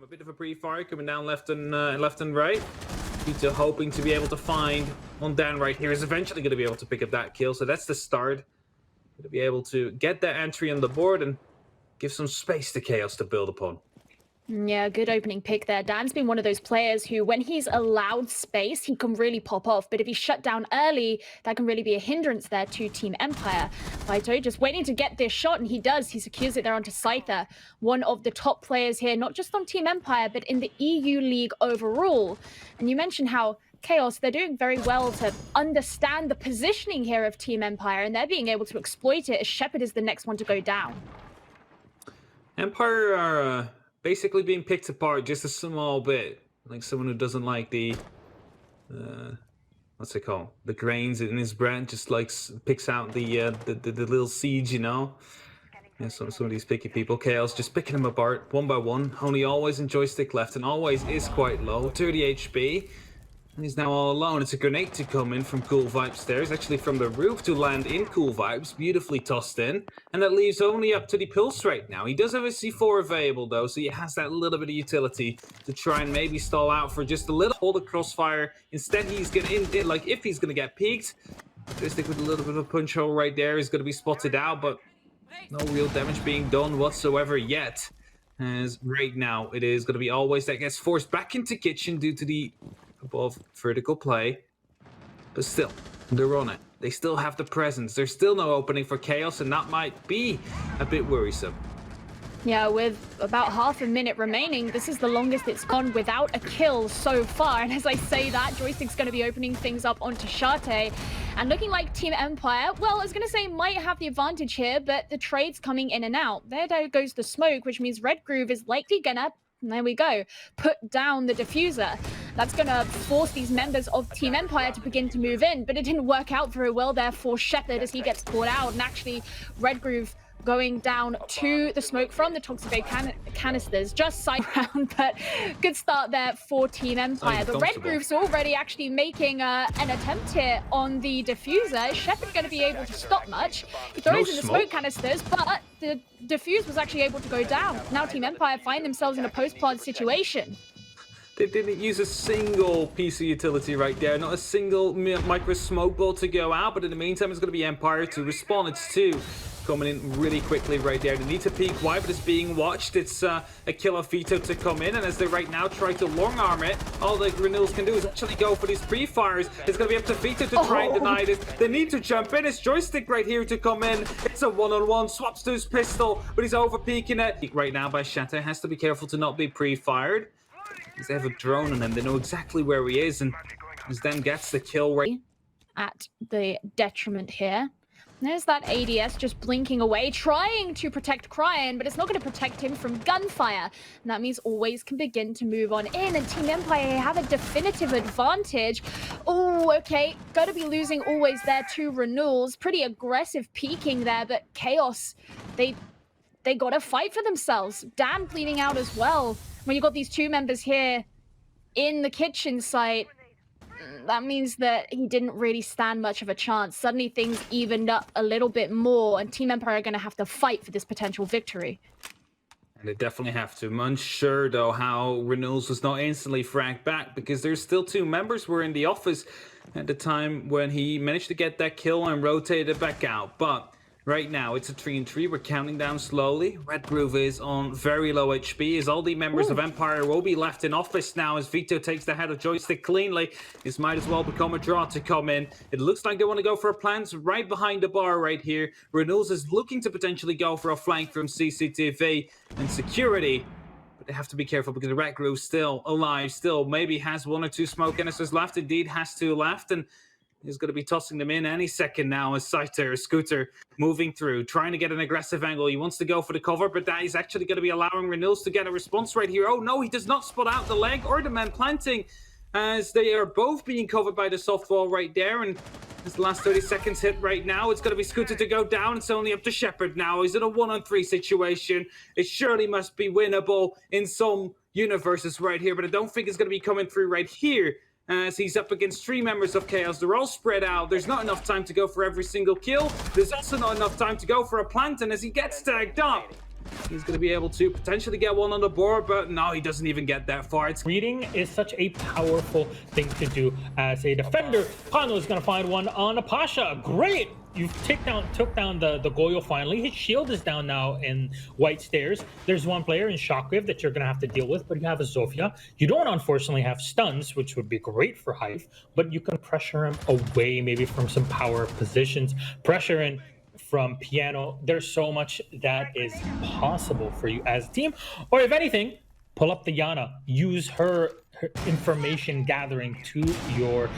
A bit of a pre-fire coming down left and right. Vito hoping to be able to find one down right here. Is eventually going to be able to pick up that kill. So that's the start. Going to be able to get that entry on the board and give some space to Chaos to build upon. Yeah, good opening pick there. Dan's been one of those players who, when he's allowed space, he can really pop off. But if he's shut down early, that can really be a hindrance there to Team Empire. Vito just waiting to get this shot, and he does. He secures it there onto Scyther, one of the top players here, not just on Team Empire, but in the EU League overall. And you mentioned how Chaos, they're doing very well to understand the positioning here of Team Empire, and they're being able to exploit it as Shepard is the next one to go down. Empire are basically being picked apart just a small bit. Like someone who doesn't like the, what's it called? The grains in his bread, just like picks out the little seeds, you know? Yeah, some of these picky people. Chaos just picking them apart one by one. Only always in joystick left and always is quite low. 30 HP. And he's now all alone. It's a grenade to come in from Cool Vibes there. It's actually from the roof to land in Cool Vibes. Beautifully tossed in. And that leaves only up to the pulse right now. He does have a C4 available though, so he has that little bit of utility to try and maybe stall out for just a little. Hold the crossfire. Instead, he's going to, like, if he's going to get peeked, stick with a little bit of a punch hole right there. He's going to be spotted out, but no real damage being done whatsoever yet. As right now, it is going to be always that gets forced back into kitchen due to the above vertical play, but still, they're on it. They still have the presence. There's still no opening for Chaos, and that might be a bit worrisome. Yeah, with about half a minute remaining, this is the longest it's gone without a kill so far. And as I say that, Joystick's going to be opening things up onto Shate. And looking like Team Empire, well, I was going to say might have the advantage here, but the trade's coming in and out. There goes the smoke, which means Red Groove is likely going to, there we go, put down the diffuser. That's going to force these members of Team Empire to begin to move in, but it didn't work out very well there for Shepard as he gets caught out. And actually, Red Groove going down to the smoke from the Toxic Bay canisters. Just side round, but good start there for Team Empire. The Red Groove's already actually making an attempt here on the diffuser. Is Shepard going to be able to stop much? He throws in the smoke canisters, but the diffuse was actually able to go down. Now Team Empire find themselves in a post-plant situation. They didn't use a single piece of utility right there, not a single micro smoke ball to go out, but in the meantime it's going to be Empire to respond. It's two coming in really quickly right there. They need to peek wide, but it's being watched. It's a killer Vito to come in, and as they right now try to long arm it, all the Renewals can do is actually go for these pre-fires. It's going to be up to Vito to try and deny this. They need to jump in. It's Joystick right here to come in. It's a one-on-one, swaps to his pistol, but he's over peeking it. Right now by Shatter, has to be careful to not be pre-fired. They have a drone on him. They know exactly where he is, and as then gets the kill right at the detriment here. There's that ADS just blinking away, trying to protect Cryan, but it's not going to protect him from gunfire. And that means Always can begin to move on in, and Team Empire have a definitive advantage. Oh, okay. Got to be losing Always there to Renewals. Pretty aggressive peeking there, but Chaos, they got to fight for themselves. Dan bleeding out as well. When you've got these two members here in the kitchen site, that means that he didn't really stand much of a chance. Suddenly things evened up a little bit more, and Team Empire are going to have to fight for this potential victory. And they definitely have to. I'm unsure, though, how Renewals was not instantly fragged back, because there's still two members who were in the office at the time when he managed to get that kill and rotated back out. But right now, it's a 3-3. We're counting down slowly. Red Groove is on very low HP, as all the members of Empire will be left in office now, as Vito takes the head of Joystick cleanly. This might as well become a draw to come in. It looks like they want to go for a plant right behind the bar right here. Renewals is looking to potentially go for a flank from CCTV and security. But they have to be careful because the Red Groove's still alive, still maybe has one or two smoke canisters left. Indeed, has two left, and he's going to be tossing them in any second now as Scooter moving through, trying to get an aggressive angle. He wants to go for the cover, but that is actually going to be allowing Renewals to get a response right here. Oh no, he does not spot out the leg or the man planting, as they are both being covered by the softball right there. And as the last 30 seconds hit right now, it's going to be Scooter to go down. It's only up to Shepard now. He's in a 1-on-3 situation. It surely must be winnable in some universes right here, but I don't think it's going to be coming through right here, as he's up against three members of Chaos. They're all spread out. There's not enough time to go for every single kill. There's also not enough time to go for a plant, and as he gets tagged up, He's going to be able to potentially get one on the board, but no, he doesn't even get that far. It's Reading is such a powerful thing to do as a defender. Pano is going to find one on Apasha. Great! You've took down the Goyo finally. His shield is down now in White Stairs. There's one player in Shockwave that you're going to have to deal with, but you have a Zofia. You don't unfortunately have stuns, which would be great for Hive, but you can pressure him away maybe from some power positions. Pressure in from Piano. There's so much that is possible for you as a team. Or if anything, pull up the Yana. Use her information gathering to your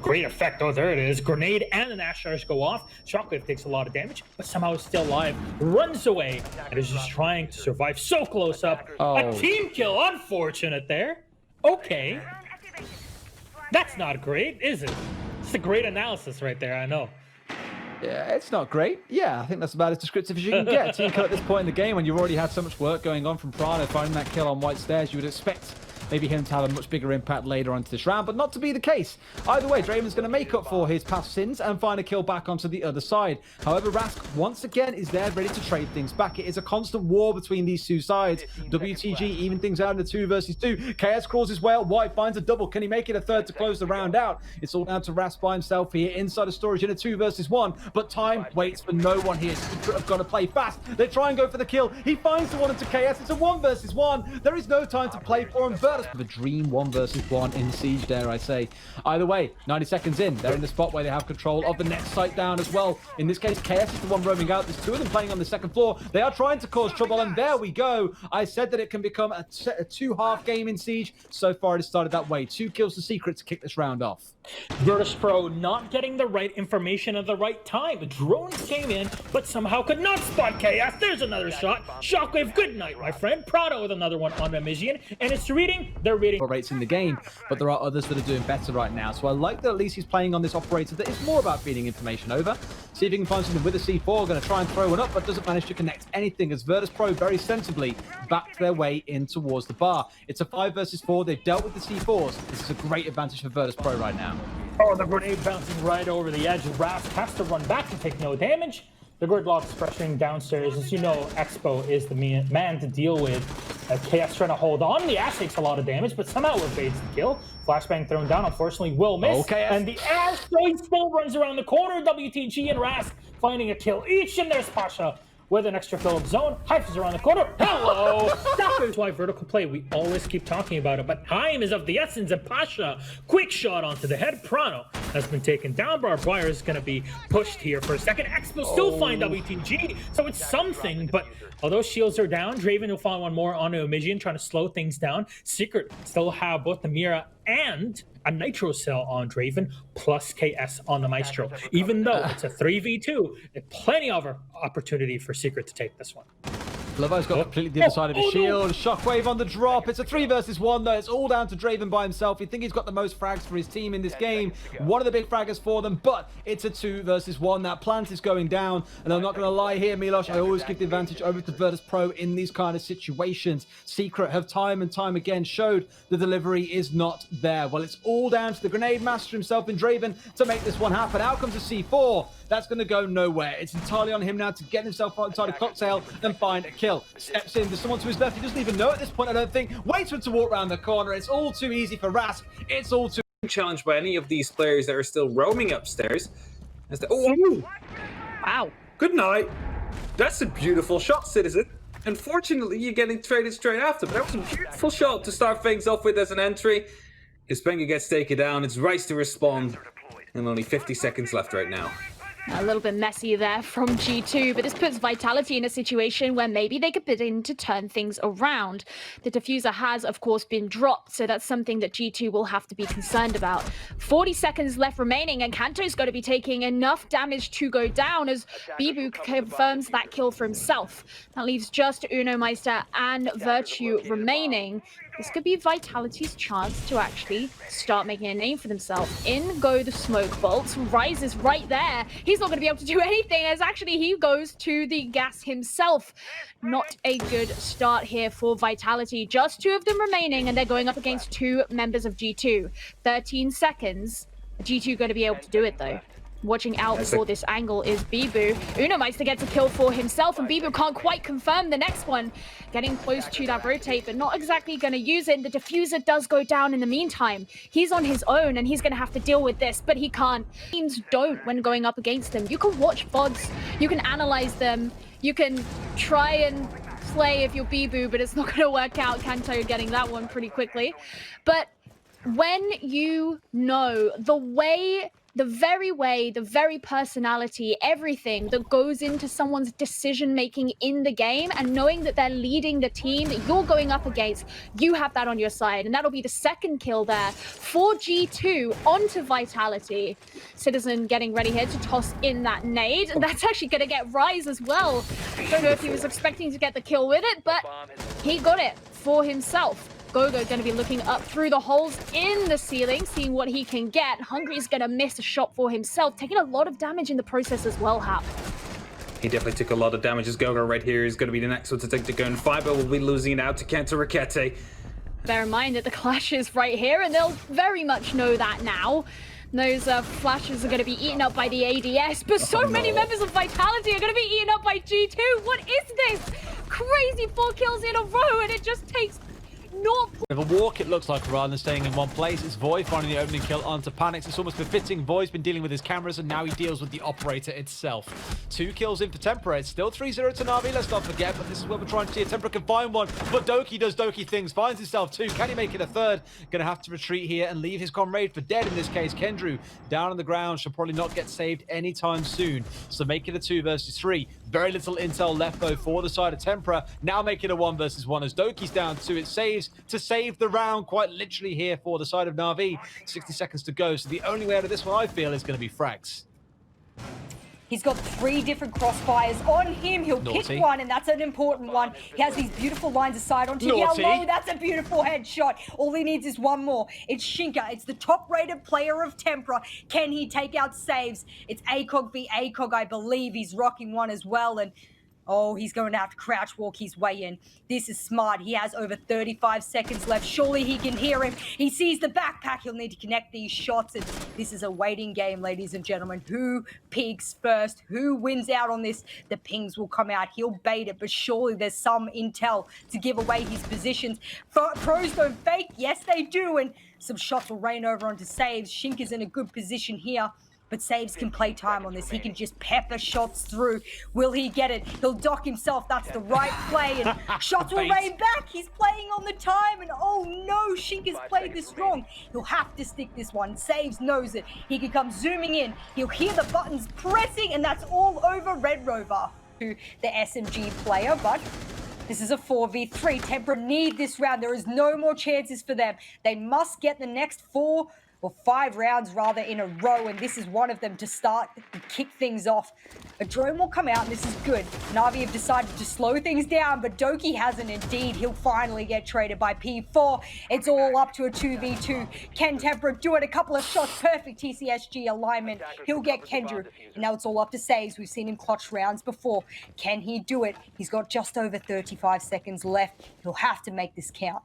great effect. Oh, there it is. Grenade and the Nash Charge go off. Shockwave takes a lot of damage, but somehow is still alive. Runs away and is just trying to survive. So close up. A team kill. Unfortunate there. Okay. That's not great, is it? It's a great analysis right there, I know. Yeah, it's not great. Yeah, I think that's about as descriptive as you can get. Team kill at this point in the game when you've already had so much work going on from Prado finding that kill on White Stairs. You would expect maybe him to have a much bigger impact later on into this round, but not to be the case. Either way, Draven's going to make up for his past sins and find a kill back onto the other side. However, Rask once again is there ready to trade things back. It is a constant war between these two sides. WTG even things out in the 2 versus 2. KS crawls his way out. White finds a double. Can he make it a third to close the round out? It's all down to Rask by himself here inside of storage in a 2 versus 1, but time waits for no one here. Secret have got to play fast. They try and go for the kill. He finds the one into KS. It's a 1 versus 1. There is no time to play for him. Virtus the dream 1 versus 1 in Siege, dare I say. Either way, 90 seconds in, they're in the spot where they have control of the next site down as well. In this case, KS is the one roaming out. There's 2 of them playing on the second floor. They are trying to cause trouble, and there we go. I said that it can become a 2-half game in Siege. So far, it has started that way. 2 kills to Secret to kick this round off. Virtus Pro not getting the right information at the right time. The drones came in, but somehow could not spot KS. There's another shot. Shockwave, good night, my friend. Prado with another one on the Mizian. And it's reading. They're reading. Rates in the game, but there are others that are doing better right now. So I like that at least he's playing on this operator that is more about feeding information over. See if he can find something with a C4. Going to try and throw one up, but doesn't manage to connect anything as Virtus Pro very sensibly backed their way in towards the bar. It's a 5 versus 4. They've dealt with the C4s. This is a great advantage for Virtus Pro right now. Oh, the grenade bouncing right over the edge. Rask has to run back to take no damage. The Gridlock's pressuring downstairs. As you know, Expo is the man to deal with. KS trying to hold on. The Ash takes a lot of damage, but somehow evades the kill. Flashbang thrown down, unfortunately, will miss. Okay. And the Ash Expo runs around the corner. WTG and Rask finding a kill each, and there's Pasha with an extra fill of zone. Hive is around the corner. Hello! That's why vertical play, we always keep talking about it, but time is of the essence. And Pasha, quick shot onto the head. Prano has been taken down. Barbed wire is going to be pushed here for a second. Expo still find WTG, so it's something, but although shields are down, Draven will find one more onto Emigian, trying to slow things down. Secret still have both the Mira and a Nitro cell on Draven, plus KS on the Maestro. Even though it's a 3v2, plenty of opportunity for Secret to take this one. Levi's got completely the other side of his shield. Shockwave on the drop. It's a 3 versus 1 though. It's all down to Draven by himself. You think he's got the most frags for his team in this game. One of the big fraggers for them, but it's a 2 versus 1. That plant is going down. And I'm not going to lie here, Milosh. I always give the advantage over to Virtus Pro in these kind of situations. Secret have time and time again showed the delivery is not there. Well, it's all down to the grenade master himself in Draven to make this one happen. Out comes a C4. That's going to go nowhere. It's entirely on him now to get himself inside a cocktail and find a kill. Steps in, there's someone to his left. He doesn't even know at this point, I don't think. Waits for him to walk around the corner. It's all too easy for Rask. It's all too challenged by any of these players that are still roaming upstairs. As the, oh, Wow. good night. That's a beautiful shot, Citizen. Unfortunately, you're getting traded straight after, but that was a beautiful shot to start things off with as an entry. Ispenga gets taken down. It's Rice to respond. And only 50 seconds left right now. A little bit messy there from G2, but this puts Vitality in a situation where maybe they could begin to turn things around. The diffuser has, of course, been dropped, so that's something that G2 will have to be concerned about. 40 seconds left remaining, and Kanto's got to be taking enough damage to go down as Bibu confirms that kill for himself. That leaves just Uno Meister and Virtue remaining. This could be Vitality's chance to actually start making a name for themselves. In go the smoke bolts. Rise is right there. He's not going to be able to do anything as actually he goes to the gas himself. Not a good start here for Vitality. Just 2 of them remaining, and they're going up against 2 members of G2. 13 seconds. G2 going to be able to do it though. Watching out for this angle is Bibu. Unameister gets a kill for himself, and Bibu can't quite confirm the next one. Getting close to that rotate, but not exactly going to use it. And the diffuser does go down in the meantime. He's on his own, and he's going to have to deal with this, but he can't. Teams don't when going up against them. You can watch VODs, you can analyze them, you can try and play if you're Bibu, but it's not going to work out. Kanto getting that one pretty quickly. But when you know the very personality, everything that goes into someone's decision-making in the game, and knowing that they're leading the team that you're going up against, you have that on your side. And that'll be the second kill there for G2 onto Vitality. Citizen getting ready here to toss in that nade, and that's actually going to get Rise as well. Don't know if he was expecting to get the kill with it, but he got it for himself. Gogo going to be looking up through the holes in the ceiling, seeing what he can get. Hungry's going to miss a shot for himself, taking a lot of damage in the process as well, Hap. He definitely took a lot of damage. As Gogo right here is going to be the next one to take the gun. Fiber will be losing it out to Kenta Rakete. Bear in mind that the clash is right here, and they'll very much know that now. Those flashes are going to be eaten up by the ADS, but so many members of Vitality are going to be eaten up by G2. What is this? Crazy 4 kills in a row, and it just takes Bit of a walk, it looks like, rather than staying in one place. It's Void finding the opening kill onto Panics. It's almost befitting. Void's been dealing with his cameras, and now he deals with the operator itself. 2 kills in for tempra. It's still 3-0 to Na'Vi, let's not forget, but this is what we're trying to see. If tempra can find one, but Doki does Doki things, finds himself 2. Can he make it a 3rd? Gonna have to retreat here and leave his comrade for dead in this case. Kendrew down on the ground, should probably not get saved anytime soon. So make it a 2 versus 3. Very little intel left though for the side of tempra. Now make it a 1 versus 1 as Doki's down 2. It saves to save the round quite literally here for the side of Na'Vi. 60 seconds to go, so the only way out of this one I feel is going to be frags. He's got 3 different crossfires on him. He'll pick one, and that's an important one. He has these beautiful lines of sight onto Yellow. That's a beautiful headshot. All he needs is one more. It's Shinka. It's the top-rated player of tempra. Can he take out saves? It's ACOG v ACOG, I believe. He's rocking one as well, and oh, he's going to have to crouch walk his way in. This is smart. He has over 35 seconds left. Surely he can hear him. He sees the backpack. He'll need to connect these shots. And this is a waiting game, ladies and gentlemen. Who peaks first? Who wins out on this? The pings will come out. He'll bait it, but surely there's some intel to give away his positions. Pros don't fake. Yes, they do. And some shots will rain over onto saves. Shinka's in a good position here. But saves can play time on this. He can just pepper shots through. Will he get it? He'll dock himself. That's the right play. And shots will rain back. He's playing on the time. And oh no, Shinka's played this wrong. He'll have to stick this one. Saves knows it. He can come zooming in. He'll hear the buttons pressing. And that's all over Red Rover to the SMG player. But this is a 4v3. Tempra need this round. There is no more chances for them. They must get the next 4 or 5 rounds rather in a row, and this is one of them to start and kick things off. A drone will come out, and this is good. Na'Vi have decided to slow things down, but Doki hasn't indeed. He'll finally get traded by P4. It's all up to a 2v2. Can tempra do it? A couple of shots, perfect TCSG alignment. He'll get Kendrew. And now it's all up to saves. We've seen him clutch rounds before. Can he do it? He's got just over 35 seconds left. He'll have to make this count.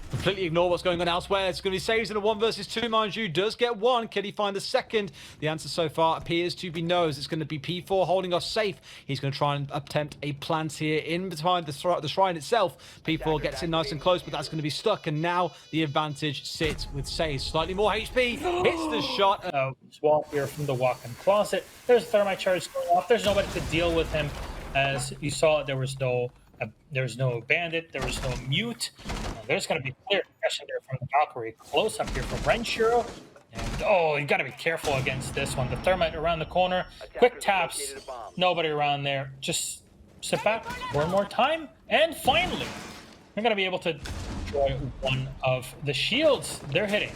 Completely ignore what's going on elsewhere. It's going to be saves in a 1 versus 2, mind you. Does get 1. Can he find the second? The answer so far appears to be no. It's going to be P4 holding us safe. He's going to try and attempt a plant here in behind the shrine itself. P4 gets in nice and close, but that's going to be stuck. And now the advantage sits with saves. Slightly more HP. Hits the shot. Swap here from the walk-in closet. There's a thermite charge going off. There's nobody to deal with him. As you saw, there was no bandit, there was no mute. There's going to be clear aggression there from the Valkyrie. Close up here from Renshiro. And oh, you got to be careful against this one. The thermite around the corner. Quick taps. Nobody around there. Just sit back. One more time. And finally, we're going to be able to destroy one of the shields they're hitting.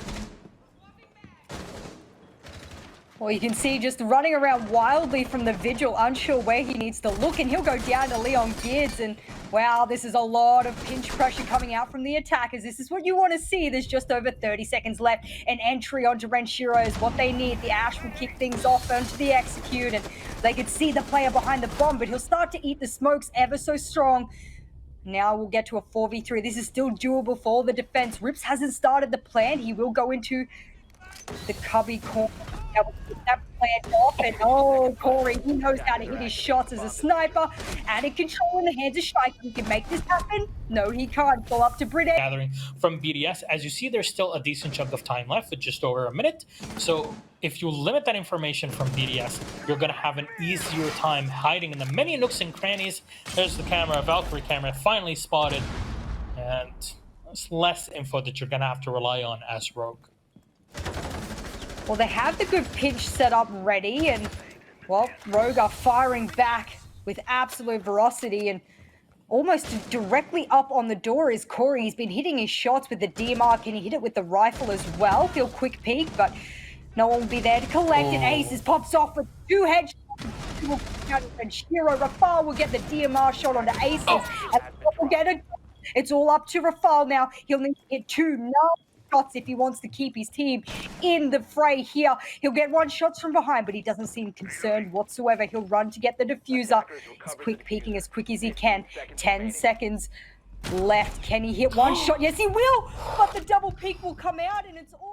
Well, you can see just running around wildly from the Vigil, unsure where he needs to look, and he'll go down to Leon Geertz, and wow, this is a lot of pinch pressure coming out from the attackers. This is what you want to see. There's just over 30 seconds left. An entry onto Renshiro is what they need. The Ash will kick things off onto the execute, and they could see the player behind the bomb, but he'll start to eat the smokes ever so strong. Now we'll get to a 4v3. This is still doable for the defense. Rips hasn't started the plan. He will go into the cubby corner. That plan off, and oh, Corey, he knows how to hit his shots as a sniper, and in control in the hands of Shike. He can make this happen. No, he can't. Go up to Brit. Gathering from BDS. As you see, there's still a decent chunk of time left with just over a minute. So if you limit that information from BDS, you're going to have an easier time hiding in the many nooks and crannies. There's the camera, Valkyrie camera, finally spotted, and it's less info that you're going to have to rely on as Rogue. Well, they have the good pinch set up ready, and, well, Rogue are firing back with absolute ferocity, and almost directly up on the door is Corey. He's been hitting his shots with the DMR. Can he hit it with the rifle as well? He'll quick peek, but no one will be there to collect it. Aces pops off with 2 headshots. And Shiro Rafal will get the DMR shot onto Aces. And we'll get it. It's all up to Rafal now. He'll need to hit 2 shots if he wants to keep his team in the fray here. He'll get 1 shot from behind, but he doesn't seem concerned whatsoever. He'll run to get the diffuser. He's quick peeking as quick as he can. 10 seconds left. Can he hit 1 shot? Yes, he will, but the double peek will come out, and it's all